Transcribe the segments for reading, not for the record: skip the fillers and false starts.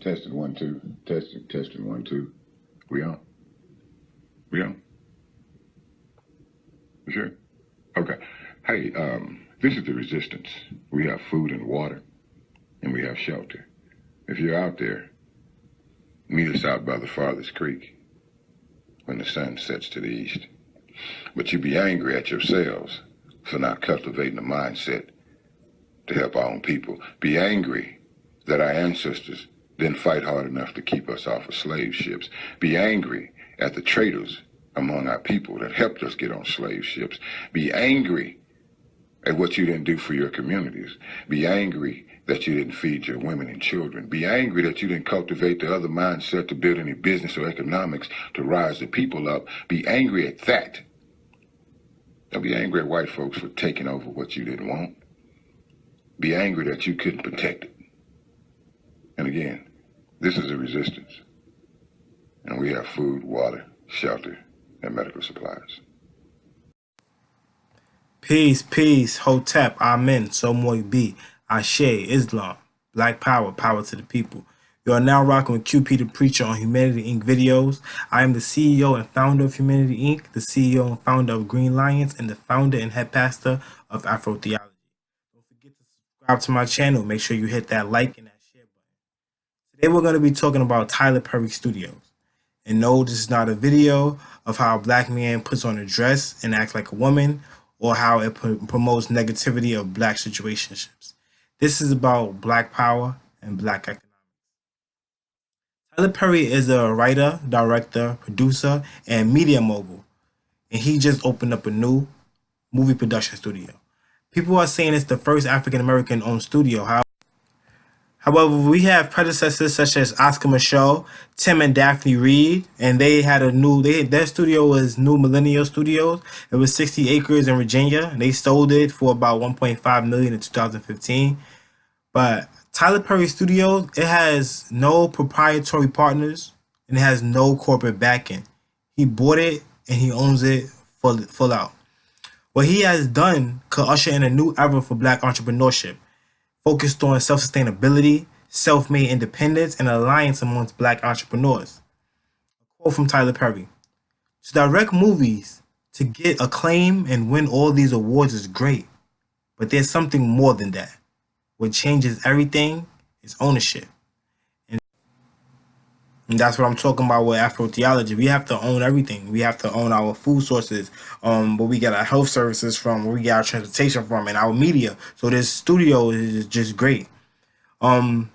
Testing 1 2. Testing 1 2. We on? We on? You sure? Okay. Hey, this is the resistance. We have food and water, and we have shelter. If you're out there, meet us out by the farthest creek when the sun sets to the east. But you be angry at yourselves for not cultivating a mindset to help our own people. Be angry that our ancestors didn't fight hard enough to keep us off of slave ships. Be angry at the traitors among our people that helped us get on slave ships. Be angry at what you didn't do for your communities. Be angry that you didn't feed your women and children. Be angry that you didn't cultivate the other mindset to build any business or economics to rise the people up. Be angry at that. Don't be angry at white folks for taking over what you didn't want. Be angry that you couldn't protect it. And again, this is a resistance. And we have food, water, shelter, and medical supplies. Peace, peace, Hotep, Amen, Somoy B, Ashe, Islam, Black Power, power to the people. You are now rocking with QP the Preacher on Humanity Inc. videos. I am the CEO and founder of Humanity Inc., the CEO and founder of Green Lions, and the founder and head pastor of Afro Theology. Don't forget to subscribe to my channel. Make sure you hit that like and that share button. Today we're going to be talking about Tyler Perry Studios. And no, this is not a video of how a black man puts on a dress and acts like a woman, or how it promotes negativity of black situationships. This is about black power and black economics. Tyler Perry is a writer, director, producer, and media mogul. And he just opened up a new movie production studio. People are saying it's the first African-American owned studio. However, we have predecessors such as Oscar Micheaux, Tim and Daphne Reed, and they had their studio was New Millennial Studios. It was 60 acres in Virginia, and they sold it for about $1.5 million in 2015. But Tyler Perry Studios, it has no proprietary partners, and it has no corporate backing. He bought it, and he owns it full out. What he has done could usher in a new era for black entrepreneurship, focused on self-sustainability, self-made independence, and alliance amongst black entrepreneurs. A quote from Tyler Perry: "To direct movies, to get acclaim and win all these awards is great, but there's something more than that. What changes everything is ownership." And that's what I'm talking about with Afro Theology. We have to own everything. We have to own our food sources, where we get our health services from, where we get our transportation from, and our media. So this studio is just great. The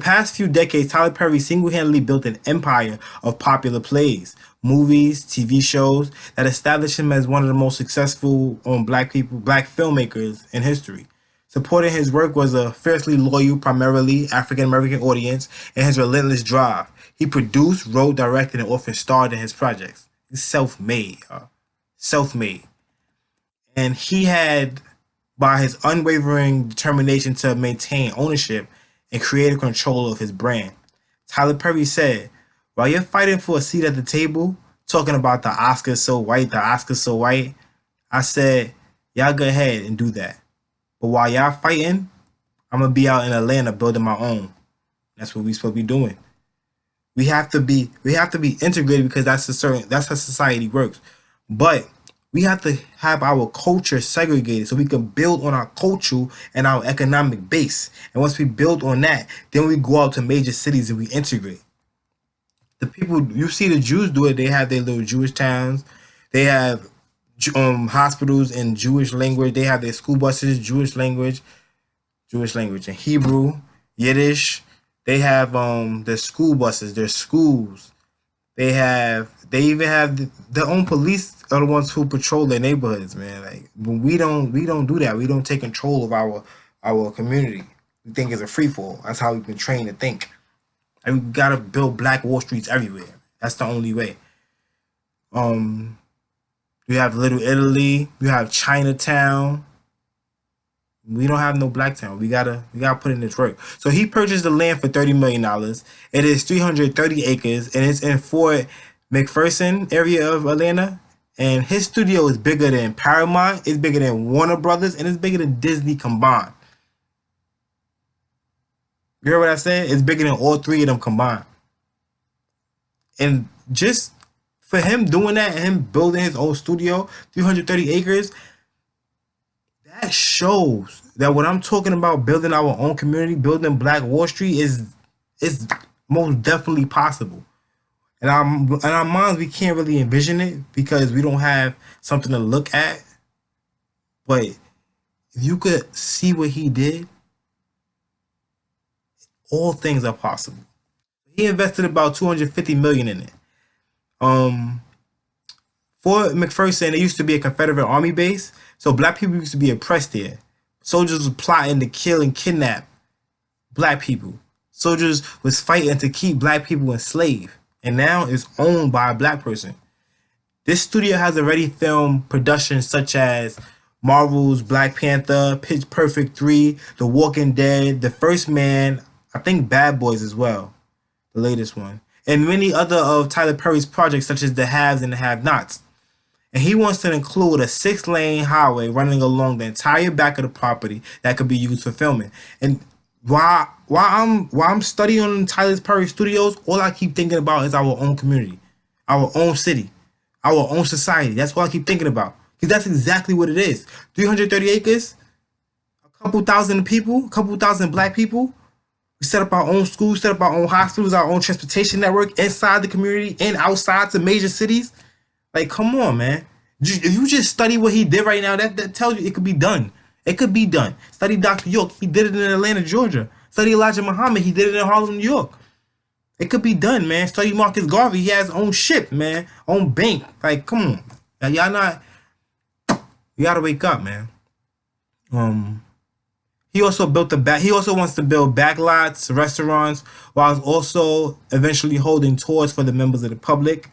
past few decades, Tyler Perry single-handedly built an empire of popular plays, movies, TV shows that established him as one of the most successful black filmmakers in history. Supporting his work was a fiercely loyal, primarily African-American audience and his relentless drive. He produced, wrote, directed, and often starred in his projects. He's self-made. Self-made. And he had, by his unwavering determination to maintain ownership and creative control of his brand. Tyler Perry said, "While you're fighting for a seat at the table, talking about the Oscars so white, I said, y'all go ahead and do that. But while y'all fighting, I'm gonna be out in Atlanta building my own." That's what we supposed to be doing. We have to be integrated, because that's how society works. But we have to have our culture segregated so we can build on our culture and our economic base. And once we build on that, then we go out to major cities and we integrate. The people, you see the Jews do it. They have their little Jewish towns. They have hospitals in Jewish language. They have their school buses, Jewish language and Hebrew, Yiddish. They have their school buses, their schools. They even have their own police are the ones who patrol their neighborhoods, man. Like, we don't do that. We don't take control of our community. We think it's a free fall. That's how we've been trained to think. And we gotta build Black Wall Streets everywhere. That's the only way. We have Little Italy. We have Chinatown. We don't have no black town. We gotta put in this work. So he purchased the land for $30 million. It is 330 acres, and it's in Fort McPherson area of Atlanta. And his studio is bigger than Paramount, it's bigger than Warner Brothers, and it's bigger than Disney combined. You heard what I said? It's bigger than all three of them combined. And just for him doing that and him building his own studio, 330 acres, that shows that what I'm talking about, building our own community, building Black Wall Street, is most definitely possible. And our minds, we can't really envision it because we don't have something to look at. But if you could see what he did, all things are possible. He invested about 250 million in it. Um, Fort McPherson, it used to be a Confederate army base, so black people used to be oppressed there. Soldiers were plotting to kill and kidnap black people. Soldiers was fighting to keep black people enslaved, and now it's owned by a black person. This studio has already filmed productions such as Marvel's Black Panther, Pitch Perfect 3, The Walking Dead, The First Man, I think Bad Boys as well, the latest one, and many other of Tyler Perry's projects such as The Haves and the Have-Nots. And he wants to include a 6-lane highway running along the entire back of the property that could be used for filming. And while I'm studying on Tyler Perry Studios, all I keep thinking about is our own community, our own city, our own society. That's all I keep thinking about. Because that's exactly what it is. 330 acres, a couple thousand people, a couple thousand black people. We set up our own schools, set up our own hospitals, our own transportation network inside the community and outside to major cities. Like, come on, man. If you just study what he did right now, that tells you it could be done. It could be done. Study Dr. York. He did it in Atlanta, Georgia. Study Elijah Muhammad. He did it in Harlem, New York. It could be done, man. Study Marcus Garvey. He has his own ship, man. Own bank. Like, come on. Now, y'all not... You gotta wake up, man. He also built the back. He also wants to build backlots, restaurants, while also eventually holding tours for the members of the public.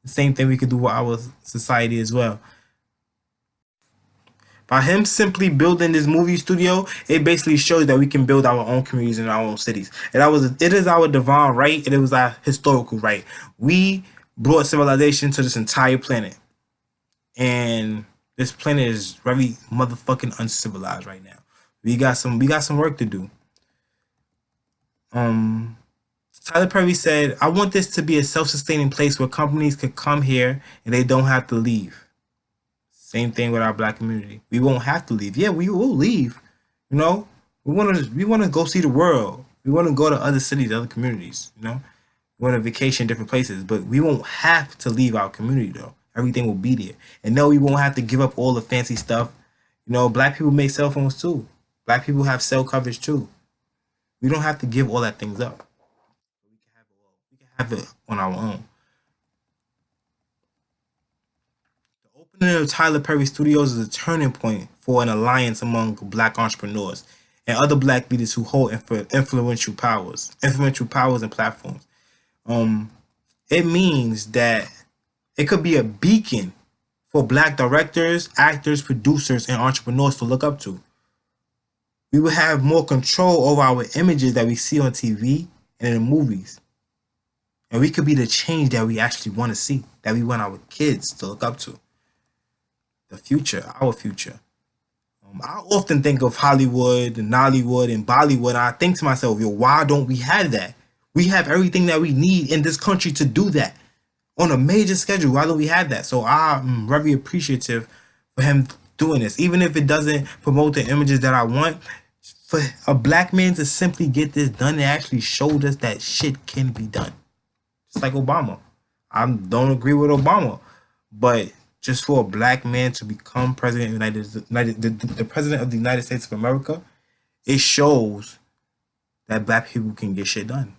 The same thing we could do with our society as well. By him simply building this movie studio, it basically shows that we can build our own communities in our own cities. And it is our divine right, and it was our historical right. We brought civilization to this entire planet. And this planet is very motherfucking uncivilized right now. We got some work to do. Tyler Perry said, I want this to be a self-sustaining place where companies could come here and they don't have to leave. Same thing with our black community. We won't have to leave. Yeah, we will leave. You know, we want to go see the world. We want to go to other cities, other communities. You know, we want to vacation different places, but we won't have to leave our community though. Everything will be there, and no, we won't have to give up all the fancy stuff. You know, black people make cell phones too. Black people have cell coverage too. We don't have to give all that things up. We can have it on our own. The opening of Tyler Perry Studios is a turning point for an alliance among black entrepreneurs and other black leaders who hold influential powers and platforms. It means that it could be a beacon for black directors, actors, producers, and entrepreneurs to look up to. We will have more control over our images that we see on TV and in the movies. And we could be the change that we actually want to see, that we want our kids to look up to. The future, our future. I often think of Hollywood and Nollywood and Bollywood. And I think to myself, yo, why don't we have that? We have everything that we need in this country to do that on a major schedule. Why don't we have that? So I'm very appreciative for him doing this, even if it doesn't promote the images that I want. For a black man to simply get this done, it actually showed us that shit can be done. Just like Obama. I don't agree with Obama, but just for a black man to become president of the president of the United States of America, it shows that black people can get shit done.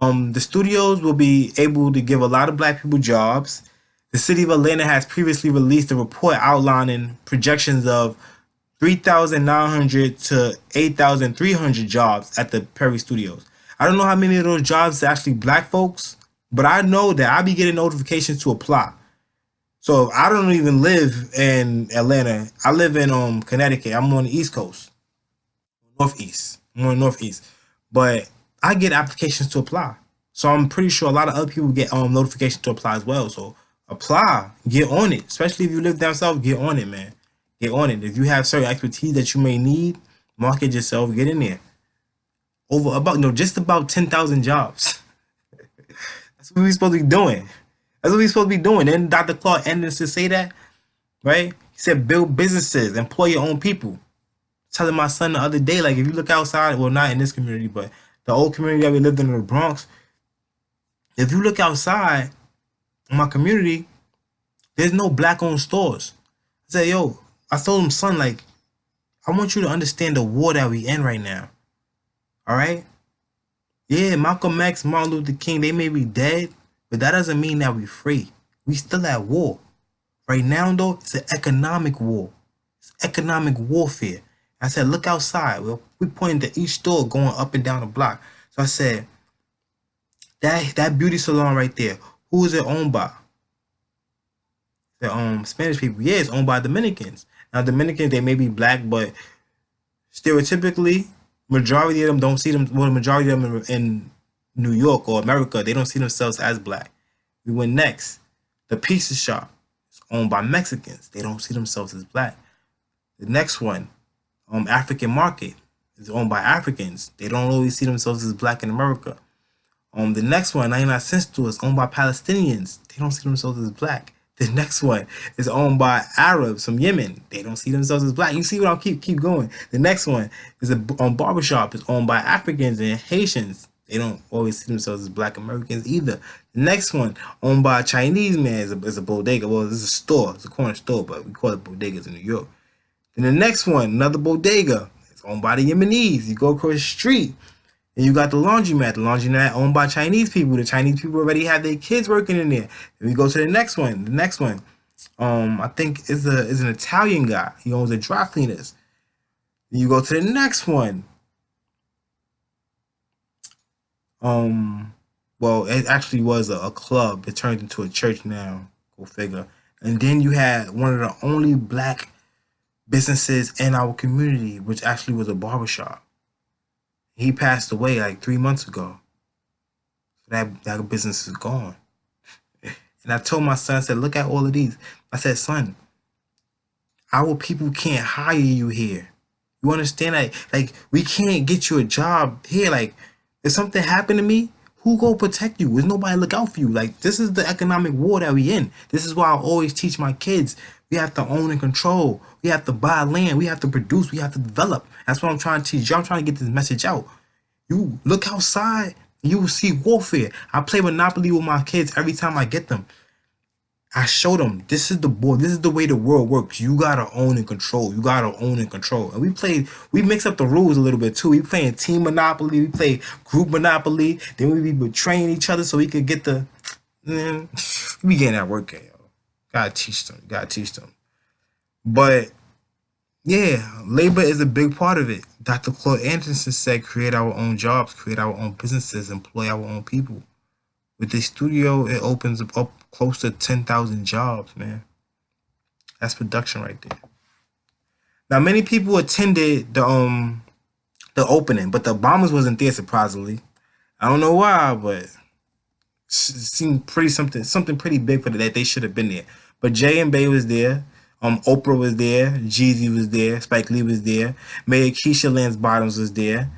The studios will be able to give a lot of black people jobs. The city of Atlanta has previously released a report outlining projections of 3,900 to 8,300 jobs at the Perry Studios. I don't know how many of those jobs are actually black folks, but I know that I'll be getting notifications to apply. So if I don't even live in Atlanta, I live in Connecticut. I'm on the East Coast, Northeast. I'm on the Northeast, but I get applications to apply. So I'm pretty sure a lot of other people get notifications to apply as well. So apply, get on it. Especially if you live down south, get on it, man. Get on it. If you have certain expertise that you may need, Market yourself. Get in there. Over about just about 10,000 jobs. That's what we supposed to be doing. That's what we supposed to be doing. Then Dr. Clark ended to say that, right? He said, build businesses, employ your own people. Telling my son the other day, like if you look outside, well, not in this community, but the old community that we lived in the Bronx, if you look outside in my community, there's no black-owned stores. I said, yo, I told him, son, like, I want you to understand the war that we in right now. All right? Yeah, Malcolm X, Martin Luther King, they may be dead, but that doesn't mean that we free. We still at war. Right now, though, it's an economic war. It's economic warfare. I said, look outside. Well, we pointing to each store going up and down the block. So I said, that beauty salon right there, who is it owned by? The Spanish people. Yeah, it's owned by Dominicans. Now Dominicans, they may be black, but stereotypically, majority of them don't see them. Well, the majority of them in New York or America, they don't see themselves as black. We went next. The pizza shop is owned by Mexicans. They don't see themselves as black. The next one, African market, is owned by Africans. They don't always see themselves as black in America. The next one, 99-cent store, is owned by Palestinians. They don't see themselves as black. The next one is owned by Arabs from Yemen. They don't see themselves as black. You see what I'll keep going. The next one is a barbershop. It's owned by Africans and Haitians. They don't always see themselves as black Americans either. The next one, owned by a Chinese man, is a bodega. Well, it's a store. It's a corner store, but we call it bodegas in New York. Then the next one, another bodega. It's owned by the Yemenis. You go across the street, and you got the laundromat. The laundromat owned by Chinese people. The Chinese people already have their kids working in there. Then we go to the next one. The next one, I think is an Italian guy. He owns a dry cleaners. Then you go to the next one. Well, it actually was a club. It turned into a church now. Go figure. And then you had one of the only black businesses in our community, which actually was a barbershop. He passed away like 3 months ago. That business is gone. And I told my son, I said, look at all of these. I said, son, our people can't hire you here. You understand that? Like, we can't get you a job here. Like, if something happened to me, who go protect you? There's nobody look out for you. Like, this is the economic war that we in. This is why I always teach my kids. We have to own and control. We have to buy land. We have to produce. We have to develop. That's what I'm trying to teach you. I'm trying to get this message out. You look outside, you will see warfare. I play Monopoly with my kids every time I get them. I show them this is the board. This is the way the world works. You gotta own and control. You gotta own and control. And we mix up the rules a little bit too. We playing team Monopoly. We play group Monopoly. Then we be betraying each other so we could get the. Man, we getting that work, yo. Gotta teach them. Gotta teach them. But yeah, labor is a big part of it. Dr. Claude Anderson said, create our own jobs, create our own businesses, employ our own people. With this studio, it opens up close to 10,000 jobs, man. That's production right there. Now, many people attended the opening, but the Obamas wasn't there, surprisingly. I don't know why, but it seemed something pretty big for that they should have been there. But Jay and Bay was there. Oprah was there. Jeezy was there. Spike Lee was there. Mayor Keisha Lance Bottoms was there.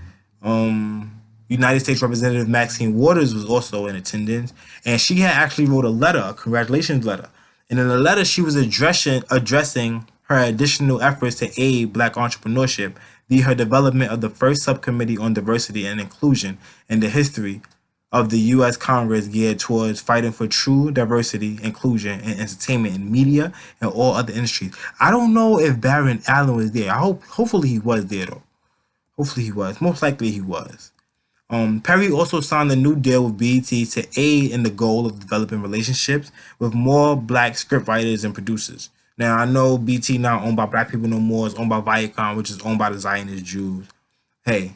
United States Representative Maxine Waters was also in attendance, and she had actually wrote a congratulations letter. And in the letter, she was addressing her additional efforts to aid Black entrepreneurship via her development of the first subcommittee on diversity and inclusion in the history of the U.S. Congress geared towards fighting for true diversity, inclusion, and entertainment in media and all other industries. I don't know if Barron Allen was there. Hopefully he was there though. Hopefully he was. Most likely he was. Perry also signed a new deal with BET to aid in the goal of developing relationships with more Black scriptwriters and producers. Now, I know BET not owned by Black people no more. It's owned by Viacom, which is owned by the Zionist Jews. Hey,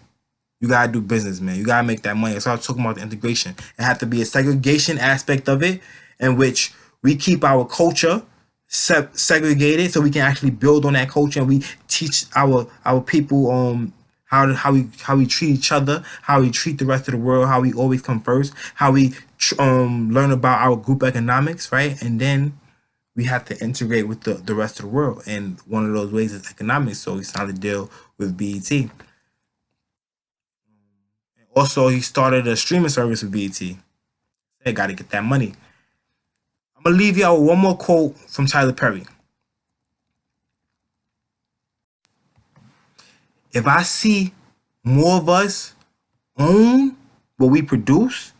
you gotta do business, man. You gotta make that money. So I was talking about the integration. It had to be a segregation aspect of it, in which we keep our culture segregated, so we can actually build on that culture, and we teach our people how we treat each other, how we treat the rest of the world, how we always come first, how we learn about our group economics, right? And then we have to integrate with the rest of the world, and one of those ways is economics. So we signed a deal with BET. Also, he started a streaming service with BET. They got to get that money. I'm gonna leave y'all with one more quote from Tyler Perry. If I see more of us own what we produce,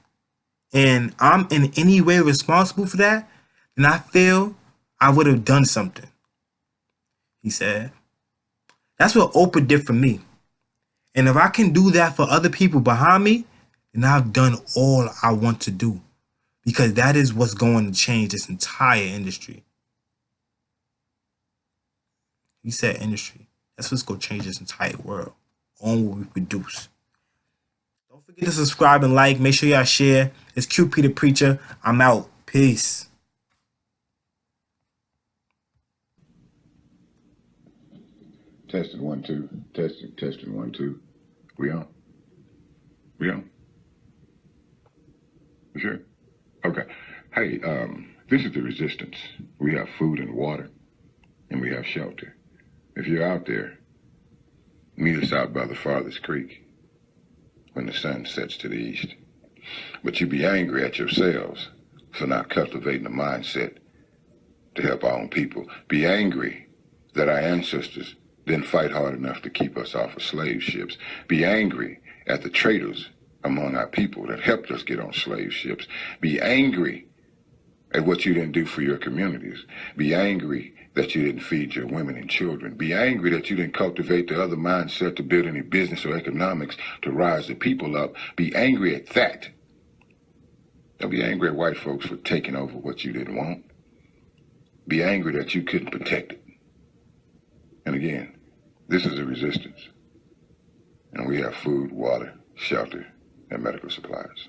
and I'm in any way responsible for that, then I feel I would have done something. He said, that's what Oprah did for me. And if I can do that for other people behind me, then I've done all I want to do. Because that is what's going to change this entire industry. He said industry. That's what's going to change this entire world. On what we produce. Don't forget to subscribe and like. Make sure y'all share. It's QP the Preacher. I'm out. Peace. Testing 1 2. Testing 1 2. We on? We on? You sure? Okay. Hey, this is the resistance. We have food and water, and we have shelter. If you're out there, meet us out by the farthest creek when the sun sets to the east. But you be angry at yourselves for not cultivating a mindset to help our own people. Be angry that our ancestors didn't fight hard enough to keep us off of slave ships. Be angry at the traitors among our people that helped us get on slave ships. Be angry at what you didn't do for your communities. Be angry that you didn't feed your women and children. Be angry that you didn't cultivate the other mindset to build any business or economics to rise the people up. Be angry at that. Don't be angry at white folks for taking over what you didn't want. Be angry that you couldn't protect it. And again, this is a resistance. And we have food, water, shelter, and medical supplies.